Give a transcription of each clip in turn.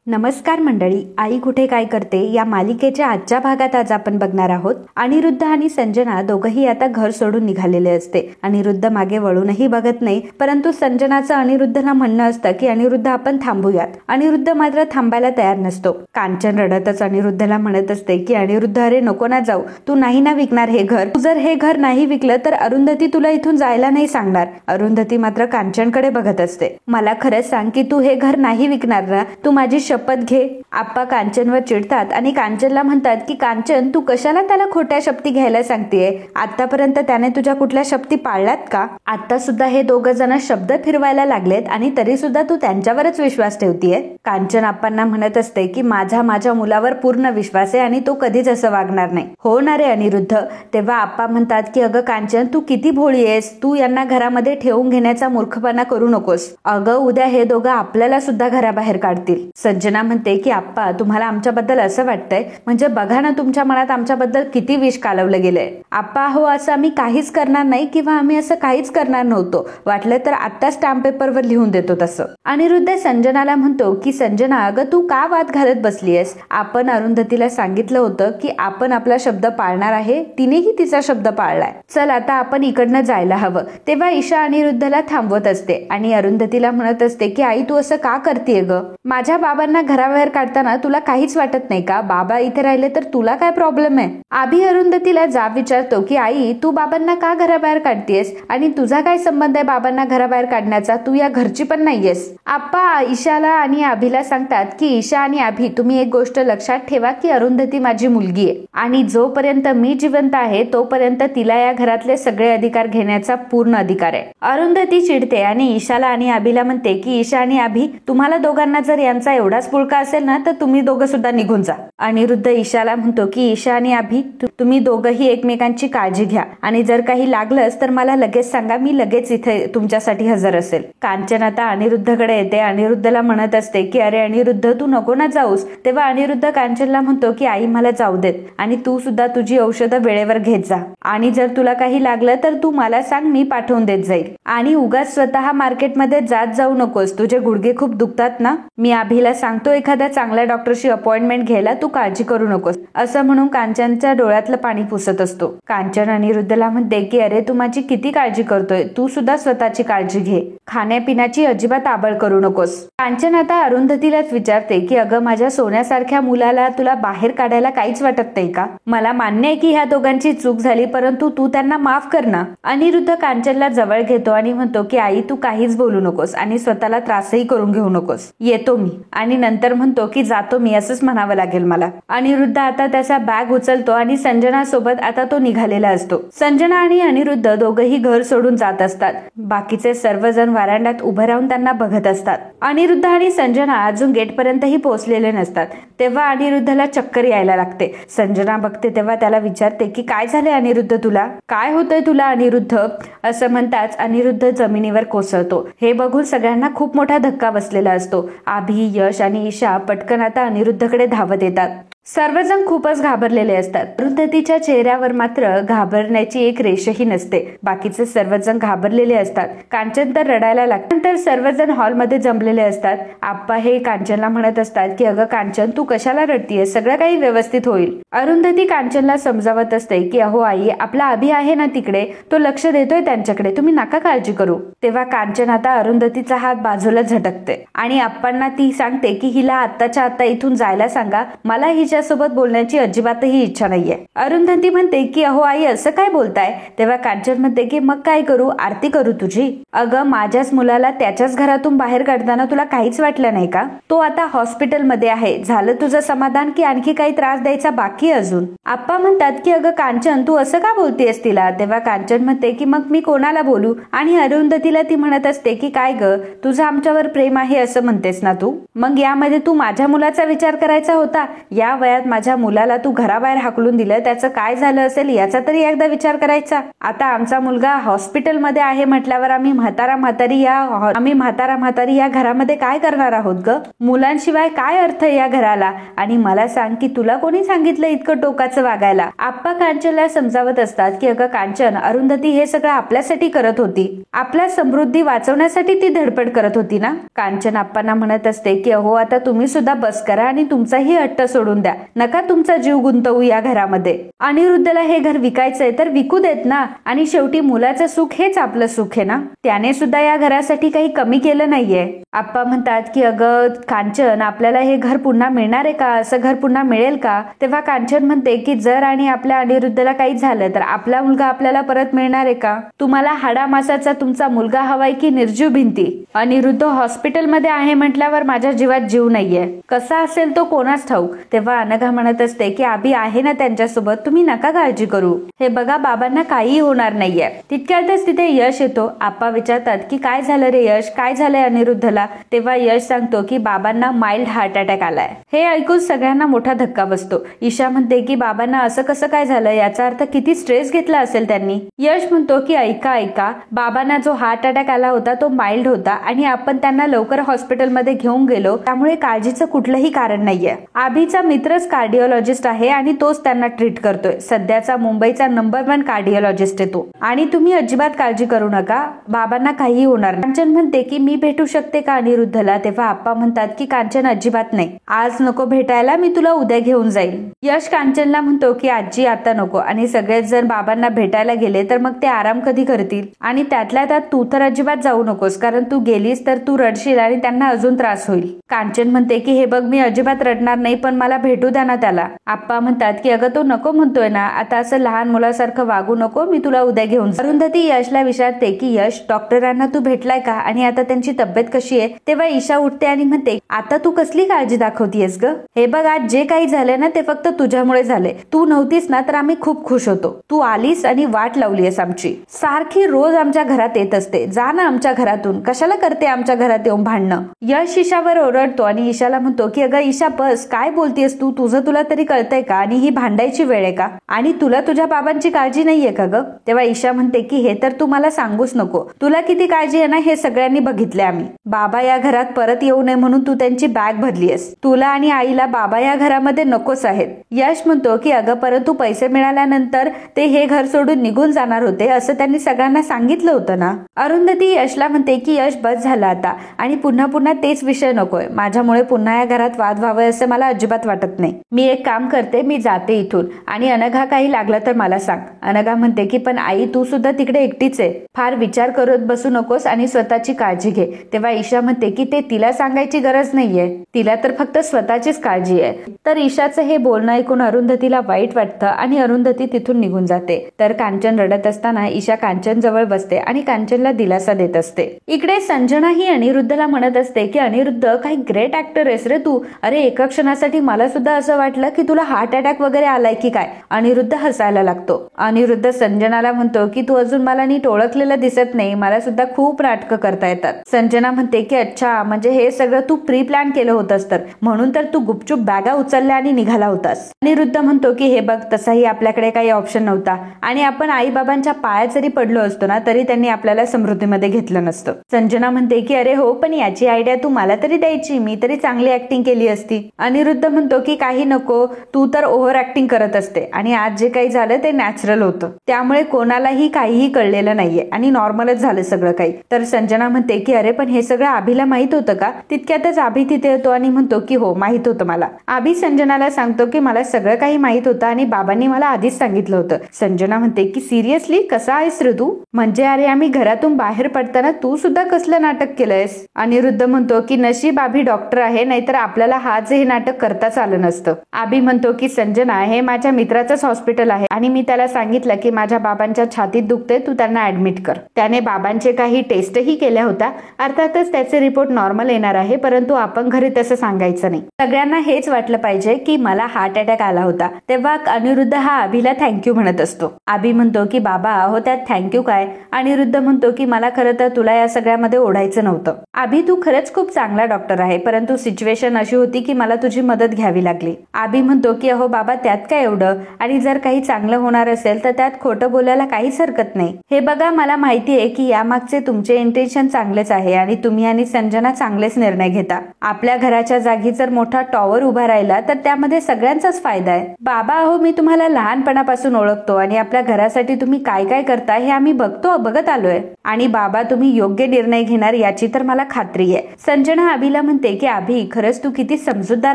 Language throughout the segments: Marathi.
नमस्कार मंडळी, आई कुठे काय करते या मालिकेच्या आजच्या भागात आज आपण बघणार आहोत. अनिरुद्ध आणि संजना दोघंही आता घर सोडून निघालेले असते. अनिरुद्ध मागे वळूनही बघत नाही, परंतु संजनाचं अनिरुद्धला म्हणणं असतं की अनिरुद्ध आपण थांबूयात. अनिरुद्ध मात्र थांबायला तयार नसतो. कांचन रडतच अनिरुद्धला म्हणत असते की अनिरुद्ध, अरे नको ना जाऊ, तू नाही ना विकणार हे घर. तू जर हे घर नाही विकलं तर अरुंधती तुला इथून जायला नाही सांगणार. अरुंधती मात्र कांचनकडे बघत असते. मला खरंच सांग की तू हे घर नाही विकणार ना? तू माझी शपथ घे. आप्पा कांचनवर चिडतात आणि कांचनला म्हणतात की कांचन, तू कशाला त्याला खोट्या शपथी घ्यायला सांगतेय? आतापर्यंत त्याने तुझ्या कुठल्या शपथी पाळल्यात का? आता सुद्धा हे दोघं जण शब्द फिरवायला लागलेत आणि तरी सुद्धा तू त्यांच्यावरच विश्वास ठेवतीये. कांचन आप्पांना म्हणत असते की माझ्या मुलावर पूर्ण विश्वास आहे आणि तो कधीच असं वागणार नाही. हो ना रे अनिरुद्ध. तेव्हा आप्पा म्हणतात की अगं कांचन, तू किती भोळी आहेस. तू यांना घरामध्ये ठेवून घेण्याचा मूर्खपणा करू नकोस. अगं उद्या हे दोघं आपल्याला सुद्धा घराबाहेर काढतील. संजना म्हणते की आप्पा, तुम्हाला आमच्याबद्दल असं वाटतंय? म्हणजे बघा ना, तुमच्या मनात आमच्याबद्दल किती विष कालवलं गेलंय. आप्पा हो, असं आम्ही काहीच करणार नाही किंवा आम्ही असं काहीच करणार नव्हतो. वाटलं तर आता स्टॅम्प पेपरवर लिहून देतो तसं. अनिरुद्ध संजनाला म्हणतो की संजना, अगं तू का वाद घालत बसलीयस? आपण अरुंधतीला सांगितलं होतं की आपण आपला शब्द पाळणार आहे. तिनेही तिचा शब्द पाळलाय. चल आता आपण इकडनं जायला हवं. तेव्हा ईशा अनिरुद्धला थांबवत असते आणि अरुंधतीला म्हणत असते की आई, तू असं का करतेय ग? माझ्या बाबांना घराबाहेर काढताना तुला काहीच वाटत नाही का? बाबा इथे राहिले तर तुला काय प्रॉब्लेम आहे? आभी अरुंधतीला जाब विचारतो की आई, तू बाबांना का घराबाहेर काढतेस आणि तुझा काय संबंध आहे बाबांना घराबाहेर काढण्याचा? तू या घरची पण नाहीयेस. आप्पा ईशाला आणि आभीला सांगतात की ईशा आणि आभी, तुम्ही एक गोष्ट लक्षात ठेवा की अरुंधती माझी मुलगी आहे आणि जोपर्यंत मी जिवंत आहे तोपर्यंत तिला या घरातले सगळे अधिकार घेण्याचा पूर्ण अधिकार आहे. अरुंधती चिडते आणि ईशाला आणि आभीला म्हणते की ईशा आणि आभी, तुम्हाला दोघांना जर यांचा एवढाच पुळका असेल ना तर तुम्ही दोघं सुद्धा निघून जा. अनिरुद्ध ईशाला म्हणतो की ईशा आणि आभी, तुम्ही दोघंही एकमेकांची काळजी घ्या आणि जर काही लागलंच तर मला लगेच सांगा. मी लगेच इथे तुमच्यासाठी हजर असेल. कांचन आता अनिरुद्धकडे येते. अनिरुद्धला म्हणत असते की अरे अनिरुद्ध, तू नको ना जाऊस. तेव्हा अनिरुद्ध कांचनला म्हणतो की आई, मला जाऊ देत आणि तू सुद्धा तुझी औषधं वेळेवर घेत जा आणि जर तुला काही लागलं तर तू मला सांग, मी पाठवून देत जाईल. आणि उगाच स्वतः मार्केटमध्ये जात जाऊ नकोस. तुझे गुडघे खूप दुखतात ना? मी आभीला सांगतो एखाद्या चांगल्या डॉक्टरशी अपॉइंटमेंट घ्यायला, तू काळजी करू नकोस. असं म्हणून कांचनच्या डोळ्यातलं पाणी पुसत असतो. कांचन अनिरुद्धला म्हणते की अरे तू माझी किती काळजी करतोय. तू सुद्धा स्वतःची काळजी घे. खाण्यापिण्याची अजिबात आबळ करू नकोस. कांचन आता अरुंधतीलाच विचारते की अगं, माझ्या सोन्यासारख्या मुलाला तुला बाहेर काढायला काहीच वाटत नाही का? मला मान्य आहे की ह्या दोघांची चूक झाली, परंतु तू त्यांना माफ कर ना. अनिरुद्ध कांचनला जवळ घेतो आणि म्हणतो की आई, तू काहीच बोलू नकोस आणि स्वतःला त्रासही करून घेऊ नकोस. येतो मी. आणि नंतर म्हणतो की जातो मी, असंच म्हणावं लागेल मला. अनिरुद्ध आता त्याचा बॅग उचलतो आणि संजना सोबत आता तो निघालेला असतो. संजना आणि अनिरुद्ध दोघंही घर सोडून जात असतात. बाकीचे सर्वजण व्हरांड्यात उभं राहून त्यांना बघत असतात. अनिरुद्ध आणि संजना अजून गेट पर्यंतही पोहोचलेले नसतात. तेव्हा अनिरुद्धला चक्कर यायला लागते. संजना बघते तेव्हा त्याला विचारते की काय झाले अनिरुद्ध, तुला काय होतंय तुला अनिरुद्ध? असं म्हणताच अनिरुद्ध जमिनीवर कोसळतो. हे बघून सगळ्यांना खूप मोठा धक्का बसलेला असतो. आभी, यश आणि ईशा पटकन आता अनिरुद्धकडे धावत येतात. सर्वजण खूपच घाबरलेले असतात. अरुंधतीच्या चेहऱ्यावर मात्र घाबरण्याची एक रेषही नसते. बाकीचे सर्वजण घाबरलेले असतात. कांचन तर रडायला लागते. नंतर सर्वजण हॉलमध्ये जमलेले असतात. आप्पा हे कांचनला म्हणत असतात की अगं कांचन, तू कशाला रडतीये? सगळं काही व्यवस्थित होईल. अरुंधती कांचनला समजावत असते की अहो आई, आपला अभि आहे ना तिकडे, तो लक्ष देतोय त्यांच्याकडे, तुम्ही नका काळजी करू. तेव्हा कांचन आता अरुंधतीचा हात बाजूला झटकते आणि आप्पांना ती सांगते की हिला आत्ताच्या आत्ता इथून जायला सांगा. मला हिच्यासोबत बोलण्याची अजिबातही इच्छा नाहीये. अरुंधती म्हणते की अहो आई, असं काय बोलताय? तेव्हा कांचन म्हणते की मग काय करू? आरती करू तुझी? अगं, माझ्याच मुलाला त्याच्याच घरातून बाहेर काढताना तुला काहीच वाटलं नाही का? तो आता हॉस्पिटलमध्ये आहे. झालं तुझं समाधान की आणखी काही त्रास द्यायचा बाकी अजून? आप्पा म्हणतात की अगं कांचन, तू असं का बोलतेस तिला? तेव्हा कांचन म्हणते की मग मी कोणाला बोलू? आणि अरुंधतीला ती म्हणत असते की काय ग, तुझं आमच्यावर प्रेम आहे असं म्हणतेस ना तू? मग यामध्ये तू माझ्या मुलाचा विचार करायचा होता. या वयात माझ्या मुलाला तू घराबाहेर हाकलून दिलं, त्याचं काय झालं असेल याचा तरी एकदा विचार करायचा. आता आमचा मुलगा हॉस्पिटलमध्ये आहे म्हटल्यावर आम्ही म्हातारा म्हातारी या घरामध्ये काय करणार आहोत ग? मुलांशिवाय काय अर्थ या घराला? आणि मला सांग की तुला कोणी सांगितलं इतकं टोकाचं वागायला? आप्पा कांचनला समजावत असतात की अगं कांचन, अरुंधती हे सगळं आपल्यासाठी करत होती, आपल्या समृद्धी वाचवण्यासाठी ती धडपड करत होती ना. कांचन आप्पांना म्हणत असते की अहो आता तुम्ही सुद्धा बस करा आणि तुमचाही हट्ट सोडून द्या, नका तुमचा जीव गुंतवू या घरामध्ये. अनिरुद्धला हे घर विकायचंय तर विकू देत ना, आणि शेवटी मुलाचं सुख हेच आपलं सुख आहे ना. त्याने सुद्धा या घरासाठी काही कमी केलं नाहीये. आप्पा म्हणतात की अगं कांचन, आपल्याला हे घर पुन्हा मिळणार आहे का? असं घर पुन्हा मिळेल का? तेव्हा कांचन म्हणते की जर आणि आपल्या अनिरुद्धला काही झालं तर आपला मुलगा आपल्याला परत मिळणार आहे का? तुम्हाला हाडामासाचा तुमचा मुलगा हवाय की निर्जीव भिंती? अनिरुद्ध हॉस्पिटलमध्ये आहे म्हटल्यावर माझ्या जीवात जीव नाहीये, कसा असेल तो कोणास ठाऊक. तेव्हा अनघा म्हणत असते की आभी आहे ना त्यांच्यासोबत, तुम्ही नका काळजी करू, हे बघा बाबांना काहीही होणार नाहीये. तितक्यातच तिथे यश येतो. आप्पा विचारतात की काय झालं रे यश, काय झालंय अनिरुद्धला? तेव्हा यश सांगतो की बाबांना माइल्ड हार्ट अटॅक आलाय. हे ऐकून सगळ्यांना मोठा धक्का बसतो. ईशा म्हणते की बाबांना असं कसं काय झालं, याचा अर्थ किती स्ट्रेस घेतला असेल त्यांनी. यश म्हणतो की ऐका, बाबांना जो हार्ट अटॅक आला होता तो माइल्ड होता आणि आपण त्यांना लवकर हॉस्पिटलमध्ये घेऊन गेलो, त्यामुळे काळजीचं कुठलंही कारण नाहीये. आभीचा मित्रच कार्डिओलॉजिस्ट आहे आणि तोच त्यांना ट्रीट करतोय. सध्याचा मुंबईचा नंबर 1 कार्डिओलॉजिस्ट आहे तो, आणि तुम्ही अजिबात काळजी करू नका, बाबांना काही होणार नाही. कांचन म्हणते की मी भेटू शकते का अनिरुद्धला? तेव्हा आप्पा म्हणतात की कांचन अजिबात नाही, आज नको भेटायला, मी तुला उद्या घेऊन जाईल. यश कांचनला म्हणतो की आजी आता नको, आणि सगळेच जर बाबांना भेटायला गेले तर मग ते आराम कधी करतील? आणि त्यातल्या त्यात तू तर अजिबात जाऊ नकोस, कारण तू गेलीस तर तू रडशील आणि त्यांना अजून त्रास होईल. कांचन म्हणते की हे बघ, मी अजिबात रडणार नाही, पण मला भेटू द्या ना त्याला. आप्पा म्हणतात की अगं तो नको म्हणतोय ना, आता असं लहान मुलासारखं वागू नको, मी तुला उद्या घेऊन. अरुंधती यशला विचारते की यश, डॉक्टरांना तू भेटलाय का आणि आता त्यांची तब्येत कशी आहे? तेव्हा ईशा उठते आणि म्हणते आता तू कसली काळजी दाखवतीयस ग? हे बघ, आज जे काही झालंय ना ते फक्त तुझ्यामुळे झाले. तू नव्हतीस ना तर आम्ही खूप खुश होतो. तू आलीस आणि वाट लावलीयस आमची, सारखी रोज आमच्या घरात येत असते, जा ना आमच्या घरातून, कशाला करते आमच्या घरात येऊन भांडणं. यश ईशावर ओरडतो आणि ईशाला म्हणतो की अगं ईशा बस, काय बोलतेस तू? तुझं तुला तरी कळतंय का? आणि ही भांडायची वेळ आहे का? आणि तुला तुझ्या बाबांची काळजी नाहीये का ग? तेव्हा ईशा म्हणते की हे तर तू मला सांगूच नको, तुला किती काळजी आहे ना हे सगळ्यांनी बघितले आम्ही. बाबा या घरात परत येऊ नये म्हणून तू त्यांची बॅग भरलीयस, तुला आणि आईला बाबा या घरामध्ये नकोच आहेत. यश म्हणतो की अगं परंतु पैसे मिळाल्यानंतर ते हे घर सोडून निघून जाणार होते असं त्यांनी सगळ्यांना सांगितलं होतं ना. अरुंधती यशला म्हणते की यश बस झालं आता, आणि पुन्हा पुन्हा तेच विषय नकोय, माझ्यामुळे पुन्हा या घरात वाद व्हावे असं मला अजिबात वाटत नाही. मी एक काम करते, मी जाते इथून, आणि अनघा काही लागलं तर मला सांग. अनघा म्हणते की पण आई तू सुद्धा तिकडे एकटीच आहे, फार विचार करत बसू नकोस आणि स्वतःची काळजी घे. तेव्हा ईशा म्हणते की ते तिला सांगायची गरज नाहीये, तिला तर फक्त स्वतःचीच काळजी आहे. तर ईशाचं हे बोलणं ऐकून अरुंधतीला वाईट वाटतं आणि अरुंधती तिथून निघून जाते. तर कांचन रडत असताना ईशा कांचन जवळ बसते आणि कांचनला दिलासा देत असते. इकडे संजना ही अनिरुद्धला म्हणत असते की अनिरुद्ध, काही ग्रेट ऍक्टर आहेस रे तू. अरे एका क्षणासाठी मला सुद्धा असं वाटलं की तुला हार्ट अटॅक वगैरे आलाय की काय. अनिरुद्ध हसायला लागतो. अनिरुद्ध संजनाला म्हणतो की तू अजून मला नीट ओळखलेलं दिसत नाही, मला सुद्धा खूप नाटकं करता येतात. संजना म्हणते की अच्छा, म्हणजे हे सगळं तू प्री प्लॅन केलं होतंस तर, म्हणून तर तू गुपचूप बॅगा उचलल्या आणि निघाला होतास. अनिरुद्ध म्हणतो की हे बघ, तसाही आपल्याकडे काही ऑप्शन नव्हता, आणि आपण आई बाबांच्या पायात जरी पडलो असतो ना तरी त्यांनी आपल्याला समृद्धीमध्ये घेतलं नसतं. संजना म्हणते की अरे हो, पण याची आयडिया तू मला तरी द्यायची, मी तरी चांगली ऍक्टिंग केली असती. अनिरुद्ध म्हणतो की काही नको, तू तर ओव्हर ऍक्टिंग करत असते, आणि आज जे काही झालं ते नॅचरल होतं, त्यामुळे कोणालाही काहीही कळलेलं नाहीये आणि नॉर्मलच झालं सगळं काही. तर संजना म्हणते की अरे पण हे सगळं आभीला माहित होतं का? तितक्यातच आभी तिथे येतो आणि म्हणतो की हो माहित होतं मला. आभी संजनाला सांगतो की मला सगळं काही माहित होतं आणि बाबांनी मला आधीच सांगितलं होतं. संजना म्हणते की सिरियसली, कसा आहेस रे तू? म्हणजे अरे आम्ही घरातून बाहेर पडताना तू सुद्धा कसलं नाटक केलंयस? अनिरुद्ध म्हणतो की नशीब आभी डॉक्टर आहे, नाहीतर आपल्याला हाच हे नाटक करताच आलं नसतं. आभी म्हणतो की संजना, हे माझ्या मित्राचंच हॉस्पिटल आहे आणि मी त्याला सांगितलं की माझ्या बाबांच्या छातीत दुखते, तू त्यांना ऍडमिट कर. त्याने बाबांचे काही टेस्टही केल्या होत्या, अर्थातच त्याचे रिपोर्ट नॉर्मल येणार आहे, परंतु आपण घरी तसं सांगायचं नाही. सगळ्यांना हेच वाटलं पाहिजे की मला हार्ट अटॅक आला होता. तेव्हा अनिरुद्ध हा आभीला थँक्यू म्हणत असतो. आभी म्हणतो की बाबा अहो त्यात थँक्यू काय? अनिरुद्ध म्हणतो की मला खरं तर तुला या सगळ्यामध्ये ओढायचं नव्हतं. आभी तू खरंच खूप चांगला डॉक्टर आहे, परंतु सिच्युएशन अशी होती की मला तुझी मदत घ्यावी लागली. लागली. आभी म्हणतो की अहो बाबा त्यात काय एवढं, आणि जर काही चांगलं होणार असेल तर त्यात खोटं बोलायला काहीच हरकत नाही. हे बघा मला माहिती आहे की यामागचे तुमचे इंटेन्शन चांगलेच आहे आणि तुम्ही आणि संजना चांगलेच निर्णय घेता. आपल्या घराच्या जागी जर मोठा टॉवर उभा राहिला तर त्यामध्ये सगळ्यांचाच फायदा आहे. बाबा अहो मी तुम्हाला लहानपणापासून ओळखतो आणि आपल्या घरासाठी तुम्ही काय काय करता हे आम्ही बघत आलोय, आणि बाबा तुम्ही योग्य निर्णय घेणार याची तर मला खात्री आहे. संजना आभीला म्हणते की आभी खरंच तू किती समजूतदार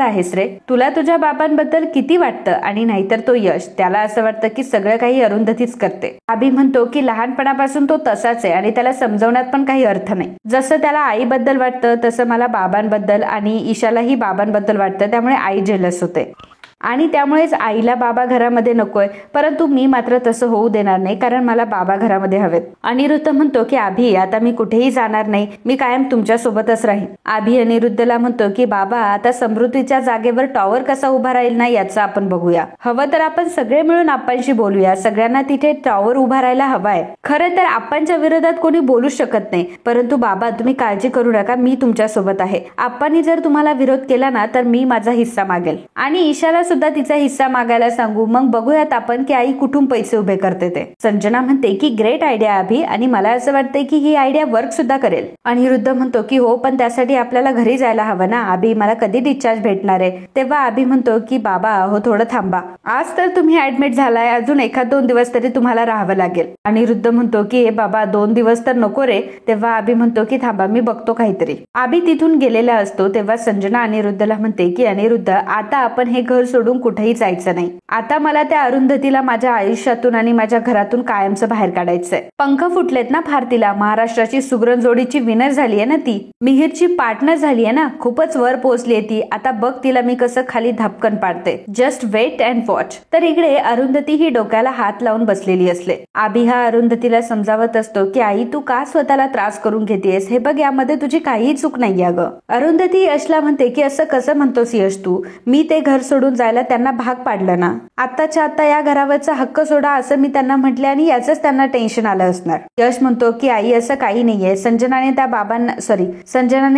आहेस रे. तुला तुझ्या बाबांबद्दल किती वाटतं, आणि नाहीतर तो यश, त्याला असं वाटतं की सगळं काही अरुंधतीच करते. आभी म्हणतो की लहानपणापासून तो तसाच आहे आणि त्याला समजवण्यात पण काही अर्थ नाही. जसं त्याला आईबद्दल वाटतं तसं मला बाबांबद्दल आणि ईशालाही बाबांबद्दल वाटतं, त्यामुळे आई जेलस होते आणि त्यामुळेच आईला बाबा घरामध्ये नकोय. परंतु मी मात्र तसं होऊ देणार नाही, कारण मला बाबा घरामध्ये हवेत. अनिरुद्ध म्हणतो की आभी आता मी कुठेही जाणार नाही, मी कायम तुमच्या सोबतच राहीन. आभी अनिरुद्धला म्हणतो की बाबा आता समृद्धीच्या जागेवर टॉवर कसा उभा राहील ना याचं आपण बघूया. हवं तर आपण सगळे मिळून आप्पांशी बोलूया. सगळ्यांना तिथे टॉवर उभा राहायला हवाय. खरं तर आप्पांच्या विरोधात कोणी बोलू शकत नाही, परंतु बाबा तुम्ही काळजी करू नका, मी तुमच्या सोबत आहे. आप्पांनी जर तुम्हाला विरोध केला ना तर मी माझा हिस्सा मागेल आणि ईशाला सुद्धा तिचा हिस्सा मागायला सांगू. मग बघूयात आपण की आई कुठून पैसे उभे करते ते. संजना म्हणते की ग्रेट आयडिया अभि, आणि मला असं वाटतंय की ही आयडिया वर्क सुद्धा करेल. अनिरुद्ध म्हणतो की हो पण त्यासाठी आपल्याला घरी जायला हवं ना अभि, मला कधी डिस्चार्ज भेटणार आहे. तेव्हा अभि म्हणतो की बाबा हो थोडं थांबा, आज तर तुम्ही ऍडमिट झालाय, अजून 1-2 दिवस तरी तुम्हाला राहावं लागेल. अनिरुद्ध म्हणतो की हे बाबा 2 दिवस तर नको रे. तेव्हा अभि म्हणतो की थांबा मी बघतो काहीतरी. अभि तिथून गेलेला असतो तेव्हा संजना अनिरुद्धला म्हणते की अनिरुद्ध आता आपण हे घर सोडून कुठेही जायचं नाही. आता मला त्या अरुंधतीला माझ्या आयुष्यातून आणि माझ्या घरातून कायमचं बाहेर काढायचंय. पंख फुटलेत ना फार तिला. महाराष्ट्राची सुगरण जोडीची विनर झालीये ना ती, मिहीरची पार्टनर झालीये ना, खूपच वर पोहोचलीये ती. आता बघ तिला मी कसं खाली धपकन पाडते. Just wait and watch. तर इकडे अरुंधती ही डोक्याला हात लावून बसलेली असले. आभी हा अरुंधतीला समजावत असतो की आई तू का स्वतःला त्रास करून घेतेस, हे बघ यामध्ये तुझी काहीही चूक नाहीये अगं. अरुंधती यशला म्हणते की असं कसं म्हणतोस यश तू, मी ते घर सोडून जायला त्यांना भाग पाडलं ना. आताच्या आता या घरावरचा हक्क सोडा असं मी त्यांना म्हटले आणि याचंच त्यांना टेन्शन आलं असणार. यश म्हणतो की आई असं काही नाहीये. संजनाने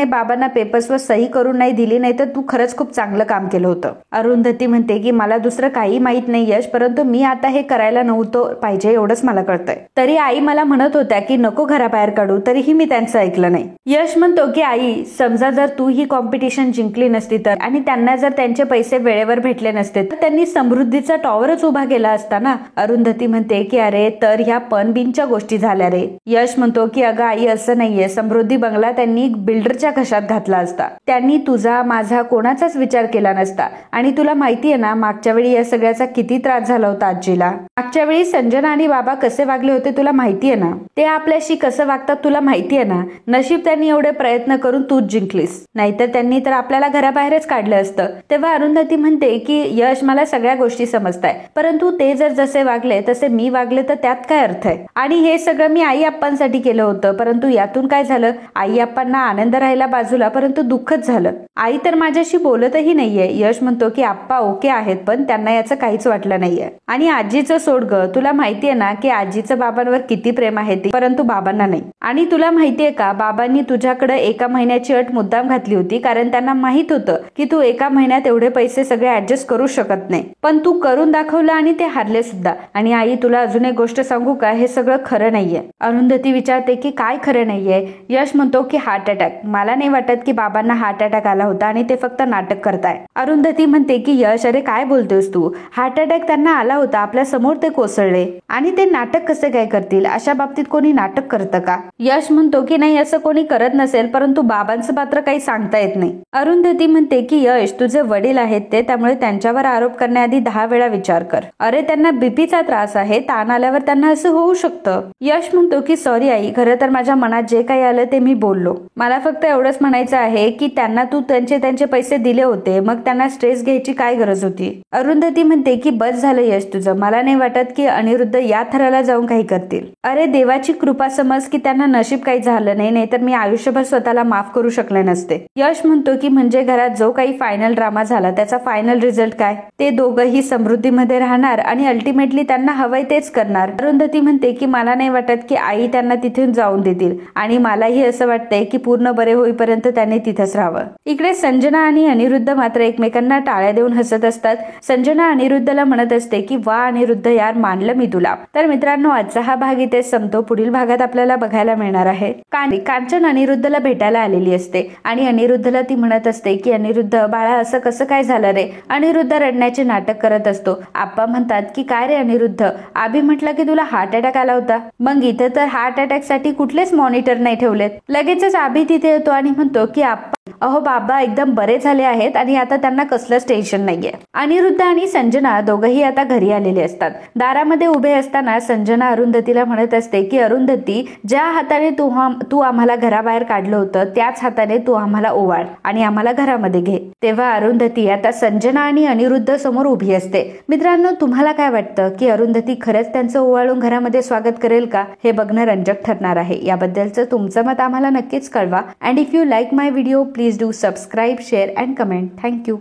बाबांना पेपर्सवर सही करून नाही दिली, नाही तर तू खरंच खूप चांगलं काम केलं होतं. अरुंधती म्हणते की मला दुसरं काही माहित नाही यश, परंतु मी आता हे करायला नव्हतं पाहिजे एवढंच मला कळतंय. तरी आई मला म्हणत होत्या की नको घराबाहेर काढू, तरीही मी त्यांचं ऐकलं नाही. यश म्हणतो की आई समजा जर तू ही कॉम्पिटिशन जिंकली नसती तर, आणि त्यांना जर त्यांचे पैसे वेळेवर भेटले नसते तर त्यांनी समृद्धीचा टॉवरच उभा केला असता ना. अरुंधती म्हणते की अरे तर ह्या पनबिनच्या गोष्टी झाल्या रे. यश म्हणतो की अगं आई असं नाहीये, समृद्धी बंगला त्यांनी बिल्डरच्या घशात घातला असता. त्यांनी तुझा माझा कोणाचाच विचार केला नसता. आणि तुला माहितीये ना मागच्या वेळी या सगळ्याचा किती त्रास झाला होता आजीला. मागच्या वेळी संजना आणि बाबा कसे वागले होते तुला माहितीये ना, ते आपल्याशी कसं वागतात तुला माहितीये ना. नशीब त्यांनी एवढे प्रयत्न करून तूच जिंकलीस, नाहीतर त्यांनी तर आपल्याला घराबाहेरच काढलं असतं. तेव्हा अरुंधती म्हणते की यश मला सगळ्या गोष्टी समजताय, परंतु ते जर जसे वागले तसे मी वागले तर त्यात काय अर्थ आहे. आणि हे सगळं मी आई आप्पांसाठी केलं होतं, परंतु यातून काय झालं, आई आप्पांना आनंद राहिला बाजूला, परंतु दुःखच झालं. आई तर माझ्याशी बोलतही नाहीये. यश म्हणतो की आप्पा ओके आहेत पण त्यांना याचं काहीच वाटलं नाहीये. आणि आजीचं सोड ग, तुला माहितीये ना की आजीचं बाबांवर किती प्रेम आहे ते, परंतु बाबांना नाही. आणि तुला माहितीये का बाबांनी तुझ्याकडे 1 महिन्याची अट मुद्दाम घातली होती, कारण त्यांना माहित होतं की तू 1 महिन्यात एवढे पैसे सगळे ऍडजस्ट करू शकत नाही. पण तू करून दाखवलं आणि ते हारले सुद्धा. आणि आई तुला अजून एक गोष्ट सांगू का, हे सगळं खरं नाहीये. अरुंधती विचारते की काय खरं नाहीये. यश म्हणतो की हार्ट अटॅक. मला नाही वाटत की बाबांना हार्ट अटॅक आला होता आणि ते फक्त नाटक करताय. अरुंधती म्हणते की यश अरे काय बोलतोयस तू, हार्ट अटॅक त्यांना आला होता, आपल्या समोर ते कोसळले आणि ते नाटक कसे काय करतील, अशा बाबतीत कोणी नाटक करतं का. यश म्हणतो की नाही असं कोणी करत नसेल, परंतु बाबांचं मात्र काही सांगता येत नाही. अरुंधती म्हणते की यश तुझे वडील आहेत ते, त्यामुळे त्यांच्यावर आरोप करण्याआधी 10 वेळा विचार कर. अरे त्यांना बीपीचा त्रास आहे, ताण आल्यावर त्यांना असं होऊ शकतं. यश म्हणतो की सॉरी आई, खरं तर माझ्या मनात जे काही आलं ते मी बोललो. मला फक्त एवढंच म्हणायचं आहे की त्यांना तू त्यांचे पैसे दिले होते, मग त्यांना स्ट्रेस घ्यायची काय गरज होती. अरुंधती म्हणते की बस झालं यश तुझं, मला नाही वाटत की अनिरुद्ध या थराला जाऊन काही करतील. अरे देवाची कृपा समज की त्यांना नशीब काही झालं नाही, नाहीतर मी आयुष्यभर स्वतःला माफ करू शकले नसते. यश म्हणतो की म्हणजे घरात जो काही फायनल ड्रामा झाला त्याचा फायनल रिझल्ट रिझल्ट काय? ते दोघंही समृद्धीमध्ये राहणार आणि अल्टिमेटली त्यांना हवंय तेच करणार. अरुंधती म्हणते की मला नाही वाटत की आई त्यांना तिथून जाऊन देतील आणि मलाही असं वाटतंय की पूर्ण बरे होईपर्यंत त्याने तिथंच राहावं. इकडे संजना आणि अनिरुद्ध मात्र एकमेकांना टाळ्या देऊन हसत असतात. संजना अनिरुद्धला म्हणत असते की वा अनिरुद्ध यार, मानलं मी तुला. तर मित्रांनो, आजचा हा भाग इथे संपतो. पुढील भागात आपल्याला बघायला मिळणार आहे कांचन अनिरुद्धला भेटायला आलेली असते आणि अनिरुद्धला ती म्हणत असते की अनिरुद्ध बाळा, असं कसं काय झालं रे? अनिरुद्ध रडण्याचे नाटक करत असतो. आप्पा म्हणतात की काय रे अनिरुद्ध, आभी म्हटलं की तुला हार्ट अटॅक आला होता. मग इथे तर हार्ट अटॅक साठी कुठलेच मॉनिटर नाही ठेवलेत. लगेचच आभी तिथे येतो आणि म्हणतो की आप्पा, अहो बाबा एकदम बरे झाले आहेत आणि आता त्यांना कसलंच टेन्शन नाहीये. अनिरुद्ध आणि संजना दोघंही आता घरी आलेले असतात. दारामध्ये उभे असताना संजना अरुंधतीला म्हणत असते की अरुंधती, ज्या हाताने तू आम्हाला घराबाहेर काढलं होतं त्याच हाताने तू आम्हाला ओवाळ आणि आम्हाला घरामध्ये घे. तेव्हा अरुंधती आता संजना आणि अनिरुद्ध समोर उभी असते. मित्रांनो, तुम्हाला काय वाटतं की अरुंधती खरंच त्यांचं ओवाळून घरामध्ये स्वागत करेल का? हे बघणं रंजक ठरणार आहे. याबद्दलचं तुमचं मत आम्हाला नक्कीच कळवा. And if you like my video, please do subscribe, share and comment. Thank you.